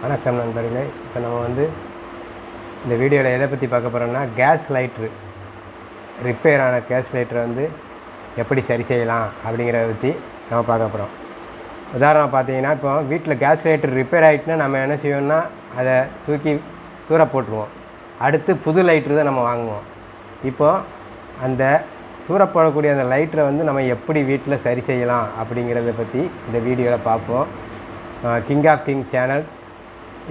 வணக்கம் நண்பர்களே. இப்போ நம்ம இந்த வீடியோவில் எதை பற்றி பார்க்க போகிறோம்னா, கேஸ் லைட்ரு ரிப்பேர் ஆன கேஸ் லைட்டரை எப்படி சரி செய்யலாம் அப்படிங்கிறத பற்றி நம்ம பார்க்க போகிறோம். உதாரணம் பார்த்தீங்கன்னா, இப்போ வீட்டில் கேஸ் லைட்ரு ரிப்பேர் ஆகிட்டுனா நம்ம என்ன செய்வோம்னா, அதை தூக்கி தூர போட்டுருவோம். அடுத்து புது லைட்ரு தான் நம்ம வாங்குவோம். இப்போது அந்த தூர போடக்கூடிய அந்த லைட்டரை நம்ம எப்படி வீட்டில் சரி செய்யலாம் அப்படிங்கிறத பற்றி இந்த வீடியோவில் பார்ப்போம். கிங் ஆஃப் கிங் சேனல்,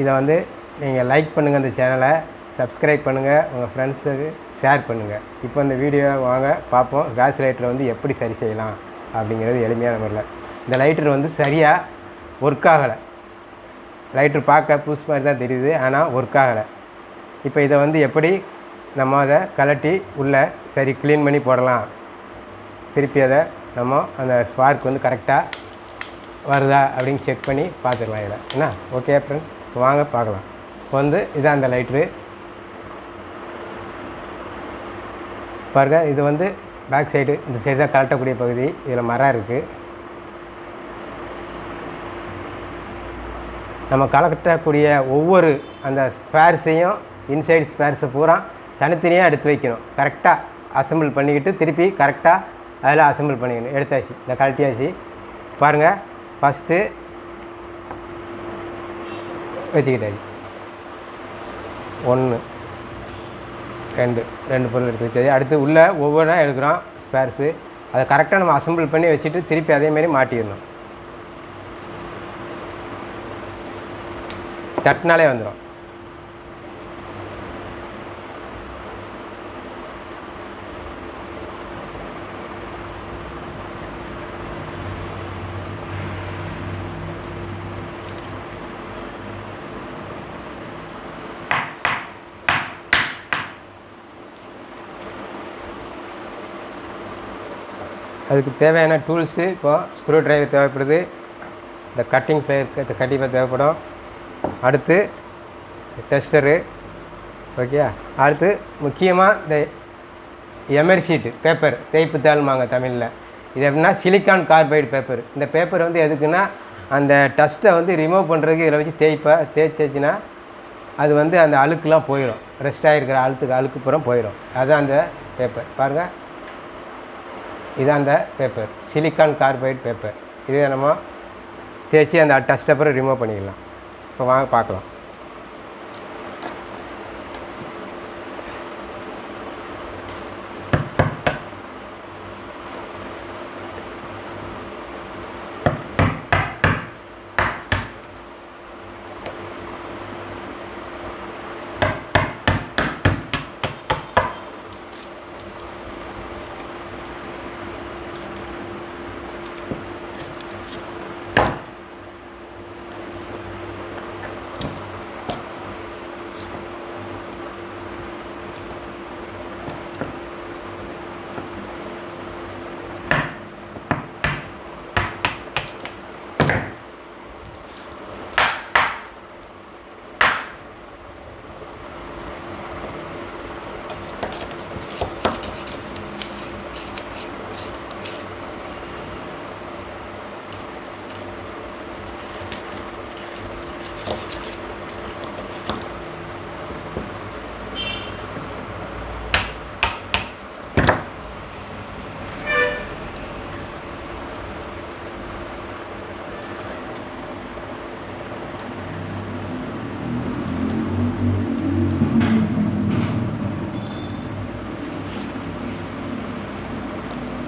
இதை நீங்கள் லைக் பண்ணுங்கள், அந்த சேனலை சப்ஸ்கிரைப் பண்ணுங்கள், உங்கள் ஃப்ரெண்ட்ஸுக்கு ஷேர் பண்ணுங்கள். இப்போ இந்த வீடியோவை வாங்க பார்ப்போம். கேஸ் லைட்டரை எப்படி சரி செய்யலாம் அப்படிங்கிறது எளிமையான முறையில். இந்த லைட்டர் சரியாக ஒர்க் ஆகலை. லைட்ரு பார்க்க புதுசு மாதிரி தான் தெரியுது, ஆனால் ஒர்க் ஆகலை. இப்போ இதை எப்படி நம்ம அதை கலட்டி உள்ளே சரி க்ளீன் பண்ணி போடலாம். திருப்பி அதை நம்ம அந்த ஸ்பார்க் கரெக்டாக வருதா அப்படின்னு செக் பண்ணி பார்த்துக்கலாம். இதில் என்ன ஓகே ஃப்ரெண்ட்ஸ், வாங்க பார்க்கலாம். இப்போ இதான் அந்த லைட்ரு பாருங்கள். இது பேக் சைடு, இந்த சைடு தான் கலட்டக்கூடிய பகுதி. இதில் மரம் இருக்குது. நம்ம கலட்டக்கூடிய ஒவ்வொரு அந்த ஸ்பேர்ஸையும், இன்சைடு ஸ்பேர்ஸை பூரா தனித்தனியாக எடுத்து வைக்கணும். கரெக்டாக அசம்பிள் பண்ணிக்கிட்டு திருப்பி கரெக்டாக அதில் அசம்பிள் பண்ணிக்கணும். எடுத்தாச்சு, இந்த கழட்டியாச்சு. பாருங்கள், ஃபஸ்ட்டு வச்சுக்கிட்டாச்சு. 1 2 பொருள் எடுத்து வச்சாச்சு. அடுத்து உள்ளே ஒவ்வொன்றா எடுக்கிறோம் ஸ்பேர்ஸு. அதை கரெக்டாக நம்ம அசம்பிள் பண்ணி வச்சுட்டு திருப்பி அதேமாரி மாட்டிடணும். தட்டினாலே வந்துடும். அதுக்கு தேவையான டூல்ஸு, இப்போது ஸ்க்ரூ ட்ரைவர் தேவைப்படுது, இந்த கட்டிங் ஃபயர் கண்டிப்பாக தேவைப்படும். அடுத்து டெஸ்டரு, ஓகே. அடுத்து முக்கியமாக இந்த எமர் ஷீட்டு பேப்பர், தேய்ப்பு தாள்மாங்க தமிழில். இது எப்படின்னா சிலிக்கான் கார்பைடு பேப்பர். இந்த பேப்பர் எதுக்குன்னா, அந்த டஸ்ட்டை ரிமூவ் பண்ணுறதுக்கு இதில் வச்சு தேய்ச்சிச்சுன்னா அது அந்த அழுக்குலாம் போயிடும். ரெஸ்ட் ஆகிருக்கிற அழுக்கு புறம் போயிடும். அதுதான் அந்த பேப்பர். பாருங்கள், இதான் அந்த பேப்பர், சிலிக்கான் கார்பைடு பேப்பர். இதை நம்ம தேய்ச்சி அந்த டஸ்ட்டை அப்புறம் ரிமூவ் பண்ணிக்கலாம். இப்போ வாங்க பார்க்கலாம்.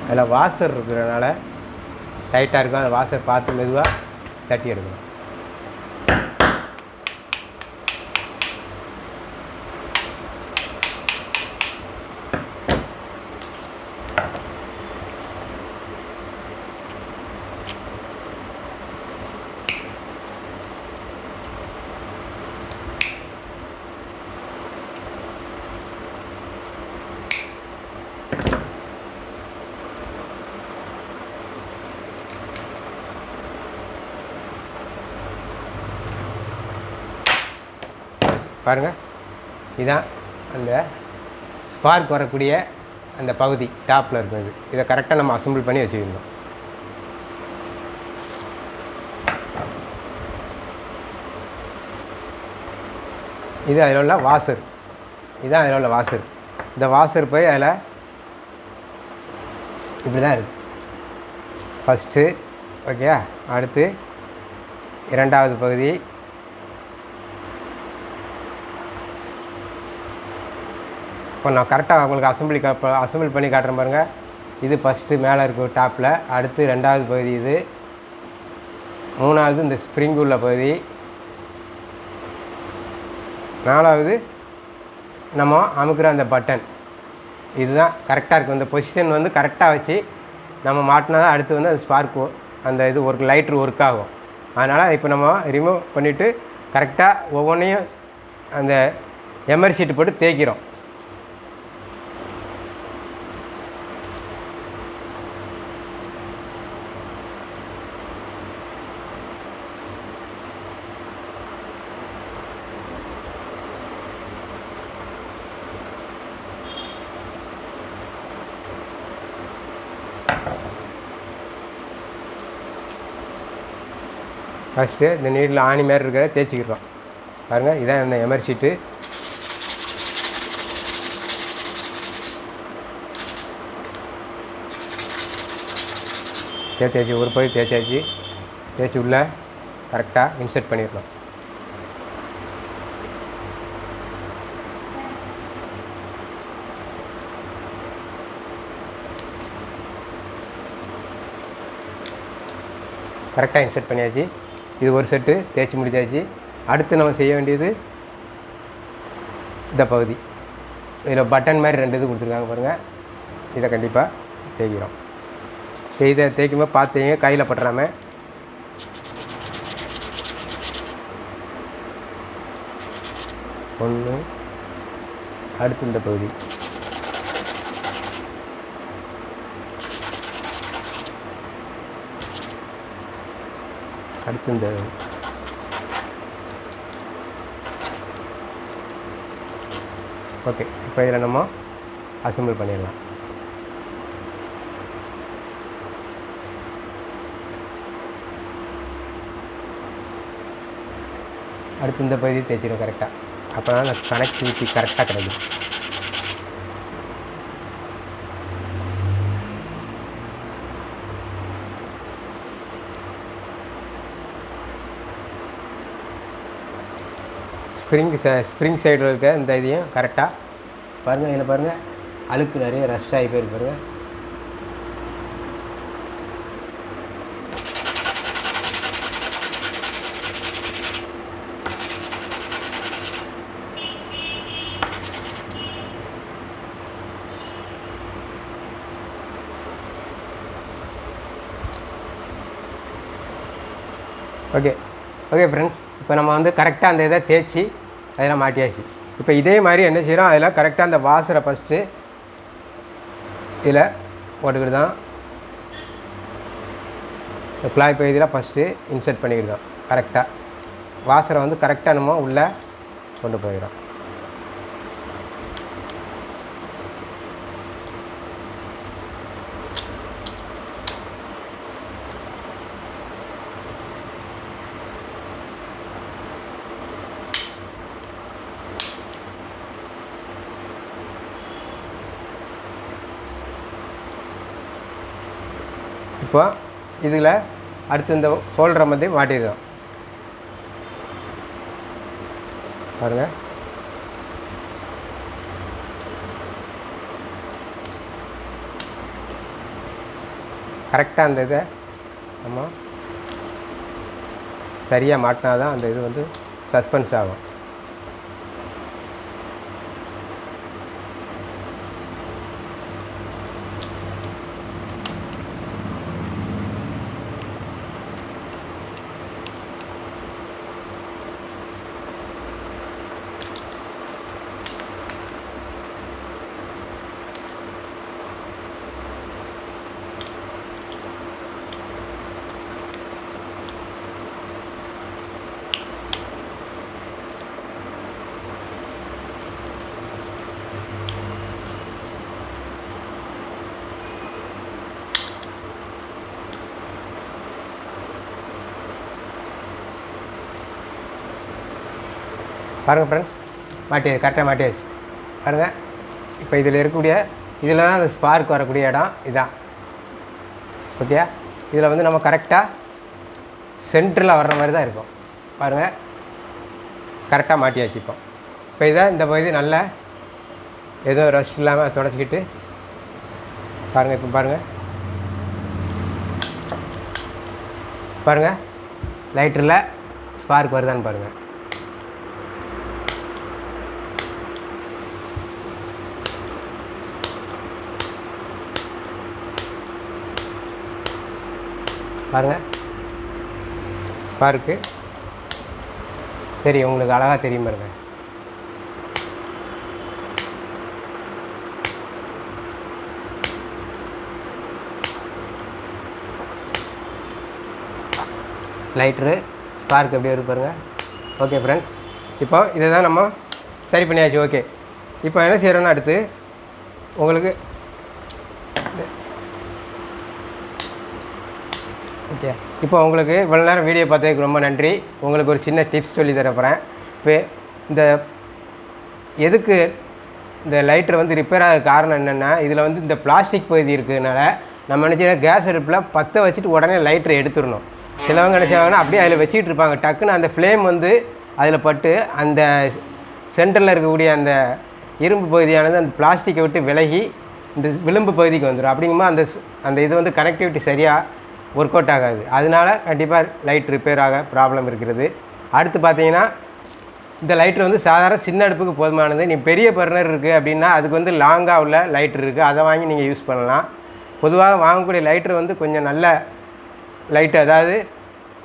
அதில் வாசர் இருக்கிறதுனால டைட்டாக இருக்கும். அந்த வாசர் பார்த்து மெதுவாக தட்டி எடுக்கணும். பாருங்கள், இதுதான் அந்த ஸ்பார்க் வரக்கூடிய அந்த பகுதி டாப்பில் இருக்குது. இதை கரெக்டாக நம்ம அசம்பிள் பண்ணி வச்சுக்கணும். இது அதில் உள்ள வாசர். இதுதான் அதில் உள்ள வாசர். இந்த வாசர் போய் அதில் இப்படி தான் இருக்குது ஃபஸ்ட்டு. ஓகே, அடுத்து இரண்டாவது பகுதி. இப்போ நான் கரெக்டாக உங்களுக்கு அசம்பிள் பண்ணி காட்டுறேன் பாருங்கள். இது ஃபஸ்ட்டு மேலே இருக்கும் டாப்பில். அடுத்து ரெண்டாவது பகுதி இது. மூணாவது இந்த ஸ்ப்ரிங் உள்ள பகுதி. நாலாவது நம்ம அமுக்குற அந்த பட்டன். இதுதான் கரெக்டாக இருக்கும். இந்த பொசிஷன் வந்து கரெக்டாக வச்சு நம்ம மாட்டினா தான் அடுத்து வந்து அது ஸ்பார்க் அந்த இது லைட்ரு ஒர்க் ஆகும். அதனால் இப்போ நம்ம ரிமூவ் பண்ணிவிட்டு கரெக்டாக ஒவ்வொன்றையும் அந்த எமர் ஷீட்டு போட்டு தேய்க்கிறோம். ஃபஸ்ட்டு இந்த நீடில் ஆணி மாரி இருக்கிற தேய்ச்சிக்கிறோம் பாருங்கள். இதான் இந்த எமர் ஷீட்டு. தேய்ச்சாச்சு, ஒரு பகுதி தேய்ச்சாச்சு. தேய்ச்சி உள்ளே கரெக்டாக இன்சர்ட் பண்ணிடலாம். கரெக்டாக இன்சர்ட் பண்ணியாச்சு. இது ஒரு செட்டு தேய்ச்சி முடிச்சாச்சு. அடுத்து நம்ம செய்ய வேண்டியது இந்த பகுதி. இதில் பட்டன் மாதிரி 2 இது கொடுத்துருக்காங்க பாருங்கள். இதை கண்டிப்பாக தேய்க்கிறோம். இதை தேய்க்கும்போது பார்த்தீங்க கையில் பட்டுறாமல். ஒன்று. அடுத்து இந்த பகுதி. அடுத்து இந்த ஓகே. இப்போ இதில் நம்ம அசம்பிள் பண்ணிடலாம். அடுத்து இந்த பகுதி தேய்ச்சிடும் கரெக்டாக. அப்போ தான் அந்த கனெக்டிவிட்டி கரெக்டாக கிடைக்கும். ஸ்ப்ரிங் சைடில் இருக்க இந்த இதையும் கரெக்டாக பாருங்கள். இதில் பாருங்கள் அழுக்கு நிறைய ரஷ் ஆகி போயிருக்கு பாருங்கள். ஓகே ஓகே ஃப்ரெண்ட்ஸ், இப்போ நம்ம வந்து கரெக்டாக அந்த இதை தேய்ச்சி அதெல்லாம் மாட்டியாச்சு. இப்போ இதே மாதிரி என்ன செய்கிறோம், அதில் கரெக்டாக அந்த வாசரை ஃபஸ்ட்டு இதில் போட்டுக்கிட்டு தான் இந்த குழாய் பகுதியில் ஃபஸ்ட்டு இன்சர்ட் பண்ணிக்கிட்டு தான் கரெக்டாக வாசரை வந்து கரெக்டாக நம்ம உள்ளே கொண்டு போயிடும். இப்போ இதில் அடுத்து இந்த ஹோல்டரை வந்து மாட்டிடுவோம் பாருங்கள். கரெக்டாக அந்த இதை நம்ம சரியாக மாட்டினா தான் அந்த இது வந்து சஸ்பென்ஸ் ஆகும். பாருங்கள் ஃப்ரெண்ட்ஸ், மாட்டியாச்சு, கரெக்டாக மாட்டியாச்சு பாருங்கள். இப்போ இதில் இருக்கக்கூடிய இதில் தான் அந்த ஸ்பார்க் வரக்கூடிய இடம் இதான். ஓகே, இதில் வந்து நம்ம கரெக்டாக சென்டரில் வர்ற மாதிரி தான் இருக்கும் பாருங்கள். கரெக்டாக மாட்டியாச்சு. இப்போ இதான் இந்த பகுதி நல்லா எதுவும் ரஷ் இல்லாமல் தொடச்சிக்கிட்டு பாருங்கள். இப்போ பாருங்கள் லைட்டரில் ஸ்பார்க் வருதான்னு பாருங்கள். பாருங்கள் ஸ்பார்க்கு தெரியும் உங்களுக்கு, அழகாக தெரியும் பாருங்கள். லைட்ரு ஸ்பார்க் எப்படி வருது பாருங்கள். ஓகே ஃப்ரெண்ட்ஸ், இப்போ இதை தான் நம்ம சரி பண்ணியாச்சு. ஓகே, இப்போ என்ன செய்கிறோன்னா அடுத்து உங்களுக்கு ஓகே, இப்போ உங்களுக்கு இவ்வளோ நேரம் வீடியோ பார்த்ததுக்கு ரொம்ப நன்றி. உங்களுக்கு ஒரு சின்ன டிப்ஸ் சொல்லி தரப்போகிறேன். இப்போ இந்த எதுக்கு இந்த லைட்டர் வந்து ரிப்பேர் ஆக காரணம் என்னென்னா, இதில் வந்து இந்த பிளாஸ்டிக் பகுதி இருக்கிறதுனால நம்ம நினச்சா கேஸ் அடுப்பில் பற்ற வச்சுட்டு உடனே லைட்டரை எடுத்துடணும். சிலவங்க நினச்சாங்கன்னா அப்படியே அதில் வச்சுக்கிட்டு இருப்பாங்க. டக்குன்னு அந்த ஃப்ளேம் வந்து அதில் பட்டு அந்த சென்டரில் இருக்கக்கூடிய அந்த இரும்பு பகுதியானது அந்த பிளாஸ்டிக்கை விட்டு விலகி இந்த விளிம்பு பகுதிக்கு வந்துடும். அப்படிங்கும்போது அந்த இது வந்து கனெக்டிவிட்டி சரியாக ஒர்க் அவுட் ஆகாது. அதனால கண்டிப்பாக லைட் ரிப்பேர் ஆக ப்ராப்ளம் இருக்கிறது. அடுத்து பார்த்தீங்கன்னா இந்த லைட்ரு வந்து சாதாரண சின்ன அடுப்புக்கு போதுமானது. நீ பெரிய பர்னர் இருக்குது அப்படின்னா அதுக்கு வந்து லாங்காக உள்ள லைட்ரு இருக்குது, அதை வாங்கி நீங்கள் யூஸ் பண்ணலாம். பொதுவாக வாங்கக்கூடிய லைட்ரு வந்து கொஞ்சம் நல்ல லைட்டு, அதாவது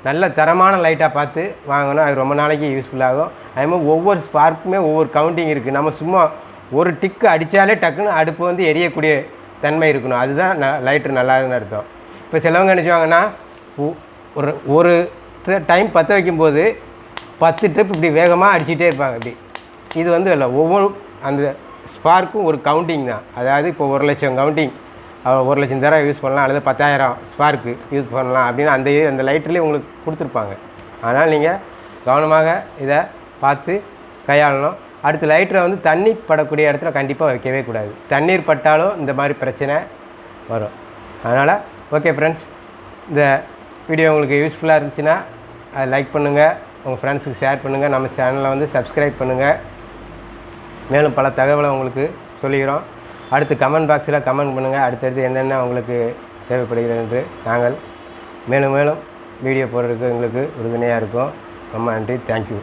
நல்ல தரமான லைட்டாக பார்த்து வாங்கணும். அது ரொம்ப நாளைக்கு யூஸ்ஃபுல்லாகும். அதேமாதிரி ஒவ்வொரு ஸ்பார்க்குமே ஒவ்வொரு கவுண்டிங் இருக்குது. நம்ம சும்மா ஒரு டிக்கு அடித்தாலே டக்குன்னு அடுப்பு வந்து எரியக்கூடிய தன்மை இருக்கணும். அதுதான் லைட்ரு நல்லாதுன்னு அர்த்தம். இப்போ சிலவங்க நினச்சுவாங்கன்னா ஒரு டைம் பற்ற வைக்கும்போது 10 ட்ரிப் இப்படி வேகமாக அடிச்சுட்டே இருப்பாங்க. இப்படி இது வந்து இல்லை, ஒவ்வொரு அந்த ஸ்பார்க்கும் ஒரு கவுண்டிங் தான். அதாவது இப்போ 1,00,000 கவுண்டிங் 1,00,000 தடவை யூஸ் பண்ணலாம், அல்லது 10,000 ஸ்பார்க்கு யூஸ் பண்ணலாம் அப்படின்னு அந்த லைட்டர்லேயே உங்களுக்கு கொடுத்துருப்பாங்க. அதனால் நீங்கள் கவனமாக இதை பார்த்து கையாளணும். அடுத்து லைட்டரை வந்து தண்ணி படக்கூடிய இடத்துல கண்டிப்பாக வைக்கவே கூடாது. தண்ணீர் பட்டாலும் இந்த மாதிரி பிரச்சனை வரும். அதனால் ஓகே ஃப்ரெண்ட்ஸ், இந்த வீடியோ உங்களுக்கு யூஸ்ஃபுல்லாக இருந்துச்சுன்னா அதை லைக் பண்ணுங்கள், உங்கள் ஃப்ரெண்ட்ஸுக்கு ஷேர் பண்ணுங்கள், நம்ம சேனலை வந்து சப்ஸ்கிரைப் பண்ணுங்கள். மேலும் பல தகவலை உங்களுக்கு சொல்லிக்கிறோம். அடுத்து கமெண்ட் பாக்ஸில் கமெண்ட் பண்ணுங்கள். அடுத்தடுத்து என்னென்ன உங்களுக்கு தேவைப்படுகிறது என்று நாங்கள் மேலும் மேலும் வீடியோ போடுறதுக்கு எங்களுக்கு உறுதுணையாக இருக்கும். ரொம்ப நன்றி. தேங்க்யூ.